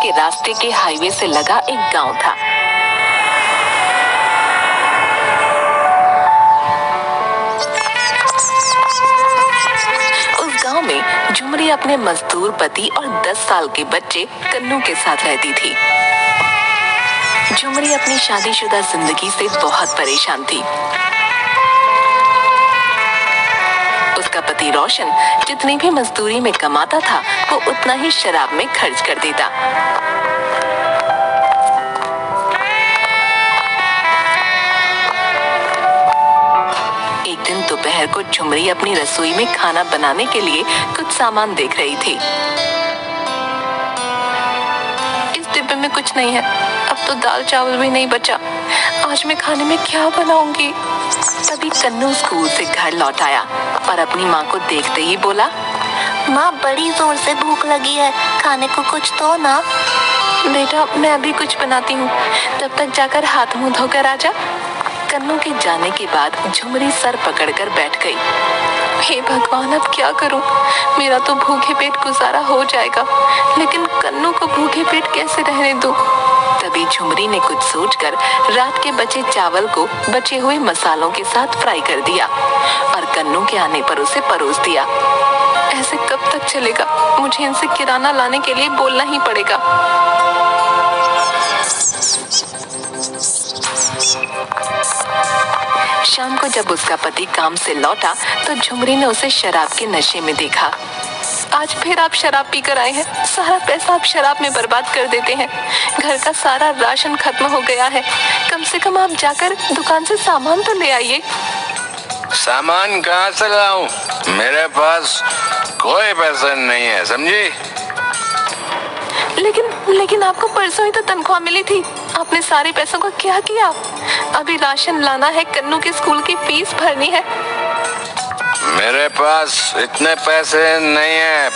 के रास्ते के हाईवे से लगा एक गांव था। उस गांव में झुमरी अपने मजदूर पति और 10 साल के बच्चे कन्नू के साथ रहती थी। झुमरी अपनी शादीशुदा जिंदगी से बहुत परेशान थी। उसका पति रोशन जितनी भी मजदूरी में कमाता था वो उतना ही शराब में खर्च कर देता। एक दिन दोपहर को झुमरी अपनी रसोई में खाना बनाने के लिए कुछ सामान देख रही थी। इस डिब्बे में कुछ नहीं है, अब तो दाल चावल भी नहीं बचा। आज मैं खाने में क्या बनाऊंगी? तभी कन्नू स्कूल से घर लौट आया और अपनी माँ को देखते ही बोला, माँ बड़ी जोर से भूख लगी है, खाने को कुछ दो ना। बेटा मैं अभी कुछ बनाती हूँ, तब तक जाकर हाथ मुंह धोकर आ जा। कन्नू के जाने के बाद झुमरी सर पकड़कर बैठ गई। हे भगवान अब क्या करूँ? मेरा तो भूखे पेट गुजारा हो जाएगा, लेकिन कन्नू को भूखे पेट कैसे रहने दूँ? तभी झुमरी ने कुछ सोचकर रात के बचे चावल को बचे हुए मसालों के साथ फ्राई कर दिया और कन्नू के आने पर उसे परोस दिया। ऐसे कब तक चलेगा? मुझे इनसे किराना लाने के लिए बोलना ही पड़ेगा। शाम को जब उसका पति काम से लौटा तो झुमरी ने उसे शराब के नशे में देखा। आज फिर आप शराब पीकर आए हैं, सारा पैसा आप शराब में बर्बाद कर देते हैं। घर का सारा राशन खत्म हो गया है, कम से कम आप जाकर दुकान से सामान तो ले आइए। सामान कहाँ से लाऊं? मेरे पास कोई पैसा नहीं है, समझी? लेकिन आपको परसों ही तो तनख्वाह मिली थी, आपने सारे पैसों का क्या किया? अभी राशन लाना है, कन्नू के स्कूल की फीस भरनी है। मेरे पास इतने पैसे नहीं है,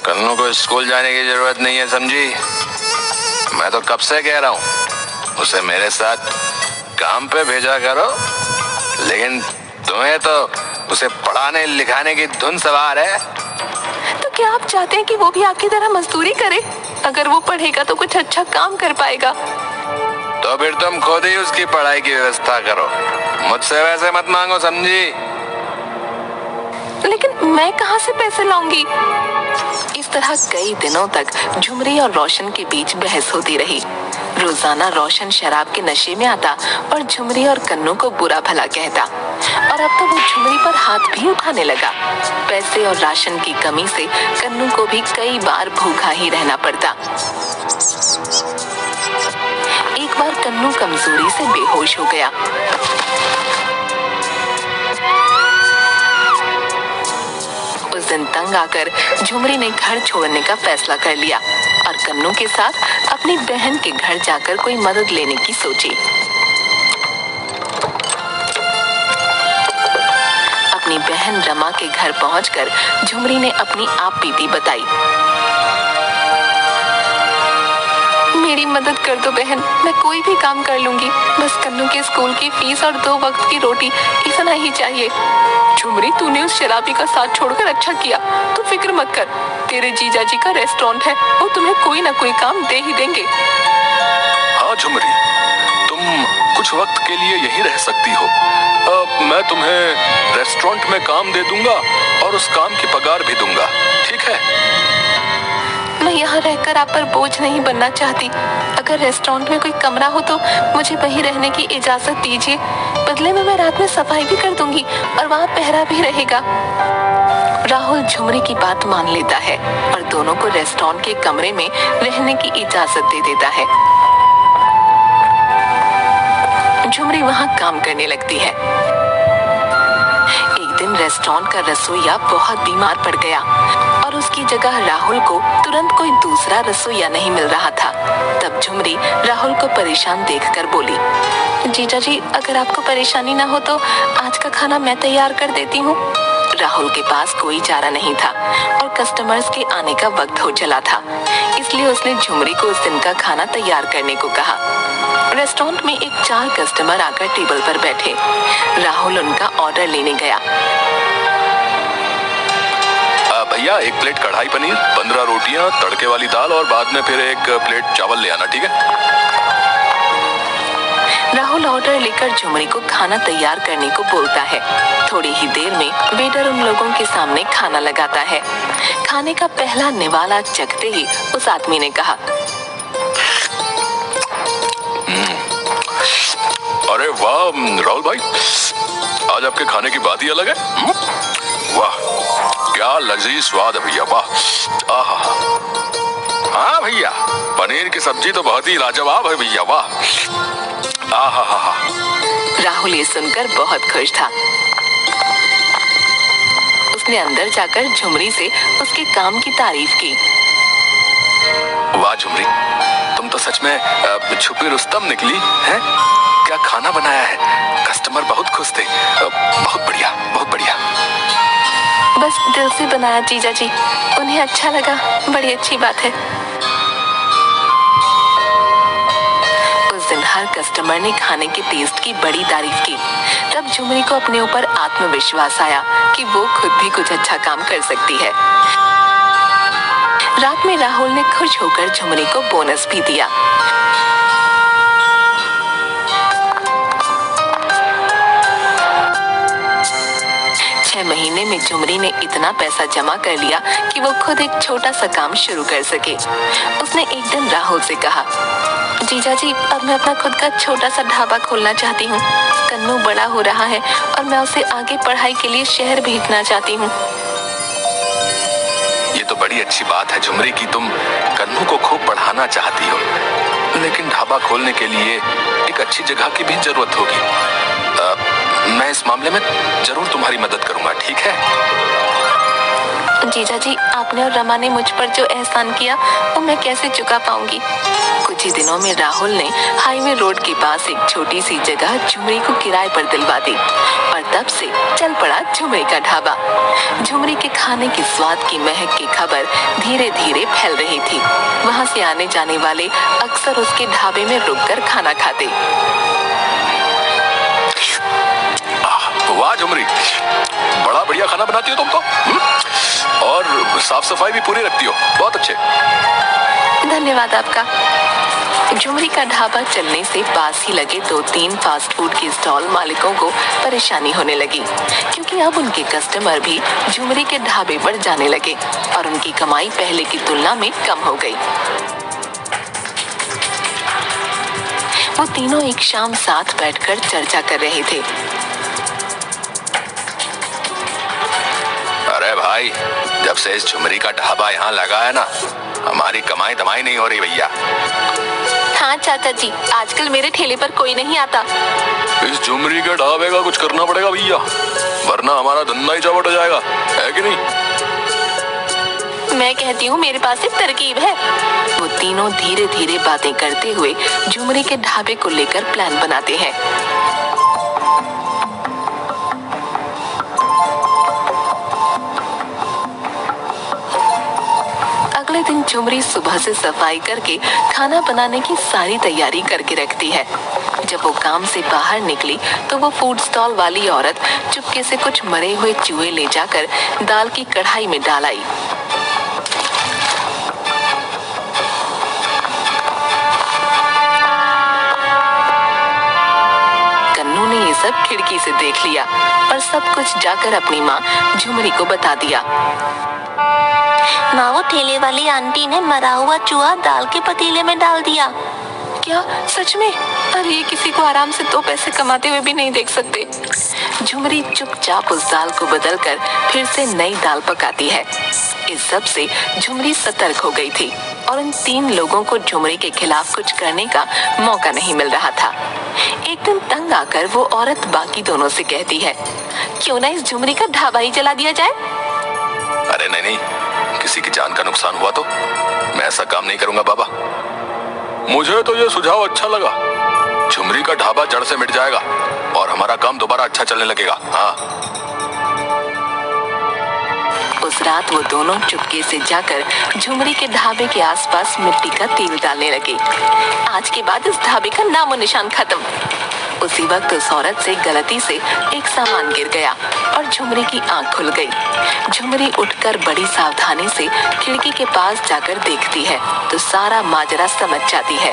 कन्नू को स्कूल जाने की जरूरत नहीं है, समझी? मैं तो कब से कह रहा हूँ उसे मेरे साथ काम पे भेजा करो, लेकिन तुम्हें तो उसे पढ़ाने लिखाने की धुन सवार है। तो क्या आप चाहते हैं कि वो भी आपकी तरह मजदूरी करे? अगर वो पढ़ेगा तो कुछ अच्छा काम कर पाएगा। तो फिर तुम खुद ही उसकी पढ़ाई की व्यवस्था करो, मुझसे वैसे मत मांगो, समझी? लेकिन मैं कहाँ से पैसे लाऊंगी? इस तरह कई दिनों तक झुमरी और रोशन के बीच बहस होती रही। रोजाना रोशन शराब के नशे में आता और झुमरी और कन्नू को बुरा भला कहता, और अब तो वो झुमरी पर हाथ भी उठाने लगा। पैसे और राशन की कमी से कन्नू को भी कई बार भूखा ही रहना पड़ता। एक बार कन्नू कमजोरी से बेहोश हो गया। उस दिन तंग आकर झुमरी ने घर छोड़ने का फैसला कर लिया और कन्नू के साथ अपनी बहन के घर जाकर कोई मदद लेने की सोची। अपनी बहन रमा के घर पहुंचकर झुमरी ने अपनी आप बीती बताई। मेरी मदद कर दो बहन, मैं कोई भी काम कर लूंगी, बस कन्नू के स्कूल की फीस और 2 वक्त की रोटी, इतना ही चाहिए। झुमरी तूने उस शराबी का साथ छोड़कर अच्छा किया, तू फिक्र मत कर, तेरे जीजा जी का रेस्टोरेंट है, वो तुम्हें कोई ना कोई काम दे ही देंगे। हाँ झुमरी, तुम कुछ वक्त के लिए यहीं रह सकती हो। मैं तुम्हें रेस्टोरेंट में काम दे दूंगा और उस काम की पगार भी दूंगा, ठीक है? मैं यहाँ रहकर आप पर बोझ नहीं बनना चाहती। अगर रेस्टोरेंट में कोई कमरा हो तो मुझे वहीं रहने की इजाजत दीजिए। बदले में मैं रात में सफाई भी कर दूंगी और वहाँ पहरा भी रहेगा। राहुल झुमरी की बात मान लेता है और दोनों को रेस्टोरेंट के कमरे में रहने की इजाजत दे देता है। झुमरी वहाँ काम करने लगती है। एक दिन रेस्टोरेंट का रसोइया बहुत बीमार पड़ गया और उसकी जगह राहुल को तुरंत कोई दूसरा रसोइया नहीं मिल रहा था। तब झुमरी राहुल को परेशान देखकर बोली, जीजा जी अगर आपको परेशानी ना हो तो आज का खाना मैं तैयार कर देती हूँ। राहुल के पास कोई चारा नहीं था और कस्टमर्स के आने का वक्त हो चला था, इसलिए उसने झुमरी को उस दिन का खाना तैयार करने को कहा। रेस्टोरेंट में एक 4 कस्टमर आकर टेबल पर बैठे। राहुल उनका ऑर्डर लेने गया। भैया 1 प्लेट कढ़ाई पनीर, 15 रोटियां, तड़के वाली दाल और बाद में फिर 1 प्लेट चावल ले आना, ठीक है? राहुल ऑर्डर लेकर झुमरी को खाना तैयार करने को बोलता है। थोड़ी ही देर में वेटर उन लोगों के सामने खाना लगाता है। खाने का पहला निवाला चखते ही उस आदमी ने कहा, अरे वाह राहुल भाई, आज आपके खाने की बात ही अलग है। वाह, क्या लजीज स्वाद है भैया, वाह। आहा, हाँ भैया, पनीर की सब्जी तो बहुत ही लाजवाब है भैया, वाह। आहा हा हा। राहुल ये सुनकर बहुत खुश था। उसने अंदर जाकर झुमरी से उसके काम की तारीफ की। वाह झुमरी, तुम तो सच में छुपी रुस्तम निकली है। क्या खाना बनाया है, कस्टमर बहुत खुश थे। बहुत बढ़िया, बहुत बढ़िया। बस दिल से बनाया जीजा जी, उन्हें अच्छा लगा, बड़ी अच्छी बात है। उस दिन हर कस्टमर ने खाने के टेस्ट की बड़ी तारीफ की। तब झुमरी को अपने ऊपर आत्मविश्वास आया कि वो खुद भी कुछ अच्छा काम कर सकती है। रात में राहुल ने खुश होकर झुमरी को बोनस भी दिया। महीने में झुमरी ने इतना पैसा जमा कर लिया कि वो खुद एक छोटा सा काम शुरू कर सके। उसने एक दिन राहुल से कहा, जीजा जी, अब मैं अपना खुद का छोटा सा ढाबा खोलना चाहती हूँ। कन्नू बड़ा हो रहा है और मैं उसे आगे पढ़ाई के लिए शहर भेजना चाहती हूँ। ये तो बड़ी अच्छी बात है झुमरी की तुम कन्नू को खूब पढ़ाना चाहती हो, लेकिन ढाबा खोलने के लिए एक अच्छी जगह की भी जरूरत होगी। मैं इस मामले में जरूर तुम्हारी मदद करूंगा, ठीक है? जीजा जी, आपने और रमा ने मुझ पर जो एहसान किया वो मैं कैसे चुका पाऊंगी। कुछ ही दिनों में राहुल ने हाईवे रोड के पास एक छोटी सी जगह झुमरी को किराए पर दिलवा दी और तब से चल पड़ा झुमरी का ढाबा। झुमरी के खाने के स्वाद की महक की खबर धीरे धीरे फैल रही थी। वहाँ से आने जाने वाले अक्सर उसके ढाबे में रुककर खाना खाते। वाह झुमरी, बड़ा बढ़िया खाना बनाती हो तुम तो। और साफ सफाई भी पूरी रखती हो, बहुत अच्छे। धन्यवाद आपका। झुमरी का ढाबा चलने से पास ही लगे 2-3 फास्ट फूड के स्टॉल मालिकों को परेशानी होने लगी, क्योंकि अब उनके कस्टमर भी झुमरी के ढाबे पर जाने लगे और उनकी कमाई पहले की तुलना में कम हो गई। वो तीनों एक शाम साथ बैठकर चर्चा कर रहे थे। अरे भाई, जब से इस झुमरी का ढाबा यहाँ लगा है ना, हमारी कमाई दमाई नहीं हो रही भैया। हाँ चाचा जी, आजकल मेरे ठेले पर कोई नहीं आता। इस झुमरी के ढाबे का कुछ करना पड़ेगा भैया, वरना हमारा धंधा ही चौपट हो जाएगा, है कि नहीं? मैं कहती हूँ मेरे पास एक तरकीब है। वो तीनों धीरे धीरे बातें करते हुए झुमरी के ढाबे को लेकर प्लान बनाते हैं। अगले दिन झुमरी सुबह से सफाई करके खाना बनाने की सारी तैयारी करके रखती है। जब वो काम से बाहर निकली तो वो फूड स्टॉल वाली औरत चुपके से कुछ मरे हुए चूहे ले जाकर दाल की कढ़ाई में डाल आई। कन्नू ने ये सब खिड़की से देख लिया और सब कुछ जाकर अपनी माँ झुमरी को बता दिया। माँ, वो ठेले वाली आंटी ने मरा हुआ चूहा दाल के पतीले में डाल दिया। क्या सच में? अरे ये किसी को आराम से 2 पैसे कमाते हुए भी नहीं देख सकते। झुमरी चुपचाप उस दाल को बदलकर फिर से नई दाल पकाती है। इस सब से झुमरी सतर्क हो गई थी और उन 3 लोगों को झुमरी के खिलाफ कुछ करने का मौका नहीं मिल रहा था। एक दिन तंग आकर वो औरत बाकी दोनों से कहती है, क्यों ना इस झुमरी का ढाबा ही जला दिया जाए? अरे नहीं, किसी की जान का नुकसान हुआ तो मैं ऐसा काम नहीं करूंगा बाबा। मुझे तो ये सुझाव अच्छा लगा। झुमरी का ढाबा जड़ से मिट जाएगा और हमारा काम दोबारा अच्छा चलने लगेगा। हाँ। उस रात वो दोनों चुपके से जाकर झुमरी के ढाबे के आसपास मिट्टी का तेल डालने लगे। आज के बाद इस ढाबे का नामो निशान खत्म। उसी वक्त उस औरत से गलती से एक सामान गिर गया और झुमरी की आंख खुल गई। झुमरी उठकर बड़ी सावधानी से खिड़की के पास जाकर देखती है तो सारा माजरा समझ जाती है।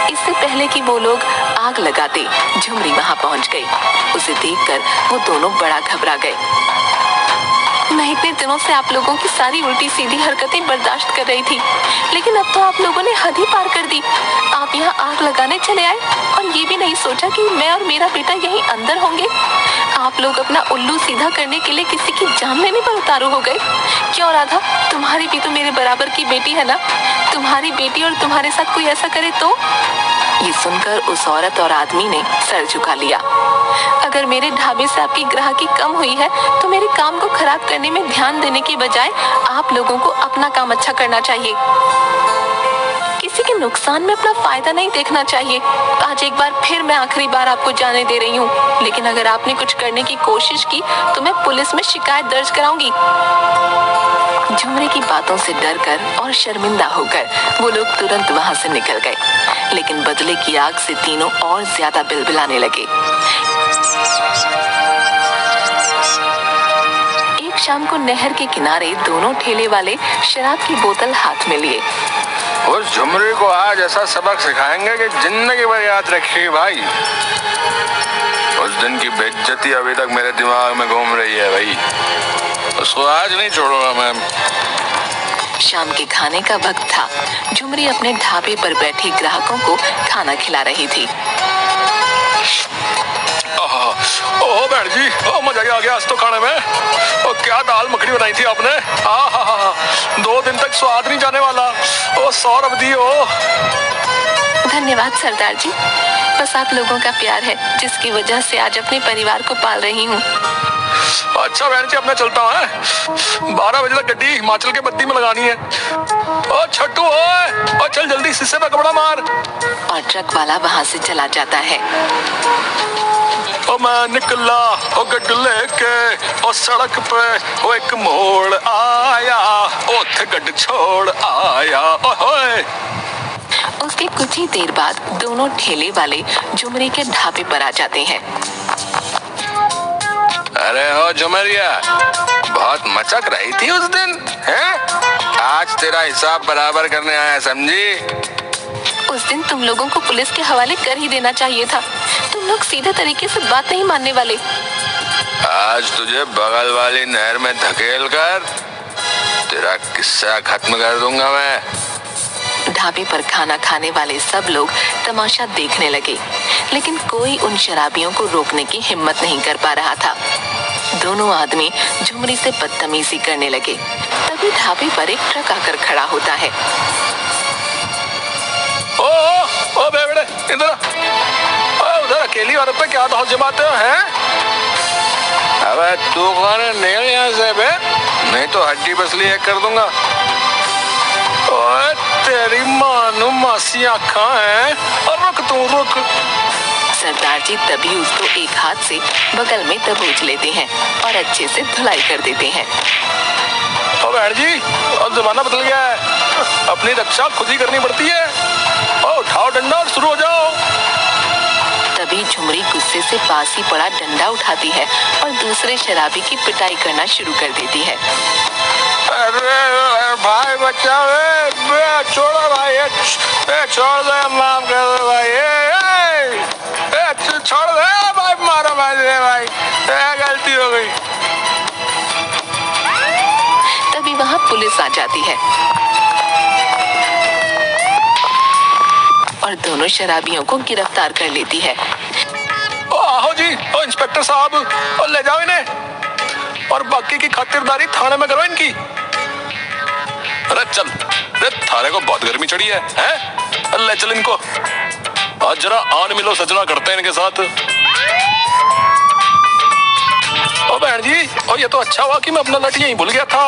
इससे पहले कि वो लोग आग लगाते, झुमरी वहां पहुंच गई। उसे देखकर वो दोनों बड़ा घबरा गए। मैं इतने दिनों से आप लोगों की सारी उल्टी सीधी हरकतें बर्दाश्त कर रही थी, लेकिन अब तो आप लोगों ने हद ही पार कर दी। आप यहाँ आग लगाने चले आए और ये भी नहीं सोचा कि मैं और मेरा बेटा यहीं अंदर होंगे। आप लोग अपना उल्लू सीधा करने के लिए किसी की जान लेने पर उतारू हो गए। क्यों राधा, तुम्हारी भी तो मेरे बराबर की बेटी है ना। तुम्हारी बेटी और तुम्हारे साथ कोई ऐसा करे तो? ये सुनकर उस औरत और आदमी ने सर झुका लिया। अगर मेरे ढाबे से आपकी ग्राहकी कम हुई है तो मेरे काम को खराब करने में ध्यान देने के बजाय आप लोगों को अपना काम अच्छा करना चाहिए। किसी के नुकसान में अपना फायदा नहीं देखना चाहिए। आज एक बार फिर मैं आखिरी बार आपको जाने दे रही हूँ, लेकिन अगर आपने कुछ करने की कोशिश की तो मैं पुलिस में शिकायत दर्ज कराऊंगी। झुमरी की बातों से डरकर और शर्मिंदा होकर वो लोग तुरंत वहां से निकल गए, लेकिन बदले की आग से तीनों और ज्यादा बिलबिलाने लगे। एक शाम को नहर के किनारे दोनों ठेले वाले शराब की बोतल हाथ में लिए। उस झुमरी को आज ऐसा सबक सिखाएंगे कि जिंदगी भर याद रखेगी भाई। उस दिन की बेइज्जती अभी तक मेरे दिमाग में घूम रही है भाई। उसको आज नहीं छोड़ूंगा मैं। शाम के खाने का वक्त था। झुमरी अपने ढाबे पर बैठे ग्राहकों को खाना खिला रही थी। ओह बहन जी, मजा ही आ गया आज तो खाने में। क्या दाल मखनी बनाई थी आपने। 2 दिन तक स्वाद नहीं जाने वाला। ओ 100 रबदी हो। धन्यवाद सरदार जी, बस आप लोगों का प्यार है जिसकी वजह से आज अपने परिवार को पाल रही हूँ। अच्छा बहन जी, अब मैं चलता हूँ। 12 बजे तक गड्डी हिमाचल के बत्ती में लगानी है। ओ छट्टू ओ चल जल्दी शीशे पे कपड़ा मार। और ट्रक वाला वहाँ से चला जाता है। ओ मैं निकला ओ गड्डी लेके ओ सड़क पे ओ एक मोड़ आया ओ थे गड्डी छोड़ आया ओए। उसके कुछ ही देर बाद दोनों ठेले वाले झुमरी के ढाबे पर आ जाते हैं। अरे ओ झुमरिया, बहुत मचक रही थी उस दिन, हैं? आज तेरा हिसाब बराबर करने आया समझी। उस दिन तुम लोगों को पुलिस के हवाले कर ही देना चाहिए था। तुम लोग सीधे तरीके से बात नहीं मानने वाले। आज तुझे बगल वाली नहर में धकेल कर तेरा किस्सा खत्म कर दूंगा मैं। ढाबे पर खाना खाने वाले सब लोग तमाशा देखने लगे, लेकिन कोई उन शराबियों को रोकने की हिम्मत नहीं कर पा रहा था। दोनों आदमी झुमरी से बदतमीजी करने लगे। तभी ढाबे पर एक ट्रक आकर खड़ा होता है। ओ बेवड़े इधर उधर अकेली औरत पे क्या धौल जमाते हो हैं? अबे तू कौन है? निकल यहाँ से बे, नहीं तो हड्डी बसली एक कर दूंगा। ओए तेरी मानो मासी आँखां हैं। और रुक तू रुक। सरदार जी तभी उसको एक हाथ से बगल में दबोच लेते हैं और अच्छे से धुलाई कर देते हैं। ओ बहन जी, अब जमाना बदल गया है, अपनी रक्षा खुद ही करनी पड़ती है। ओ उठाओ डंडा और शुरू हो जाओ। तभी झुमरी गुस्से से पास ही पड़ा डंडा उठाती है और दूसरे शराबी की पिटाई करना शुरू कर देती है। अरे भाई बचाओ, छोड़ो भाई, छोड़ दे, माफ कर दो भाई, छोड़ दे भाई, मारो भाई, गलती हो गई। तभी वहाँ पुलिस आ जाती है और दोनों शराबियों को गिरफ्तार कर लेती है। ओ आओ जी, ओ इंस्पेक्टर साहब, ओ ले जाओ इन्हें और बाकी की खातिरदारी थाने में करो इनकी। अरे चल, अरे थाने को बहुत गर्मी चढ़ी है, हैं? ले चल इनको, आज जरा आन मिलो सजना करते हैं इनके साथ। ओ बहन जी, और ये तो अच्छा हुआ कि मैं अपना लट यहीं भूल गया था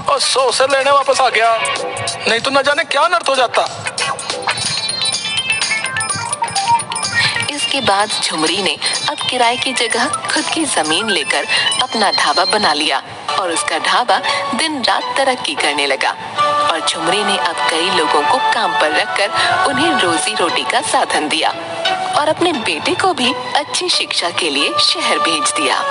और 100 से लेने वापस आ गया, नहीं तो न जाने क्या अनर्थ हो जाता। इसके बाद झुमरी ने अब किराए की जगह खुद की जमीन लेकर अपना ढाबा बना लिया और उसका ढाबा दिन रात तरक्की करने लगा। और झुमरी ने अब कई लोगों को काम पर रखकर उन्हें रोजी रोटी का साधन दिया और अपने बेटे को भी अच्छी शिक्षा के लिए शहर भेज दिया।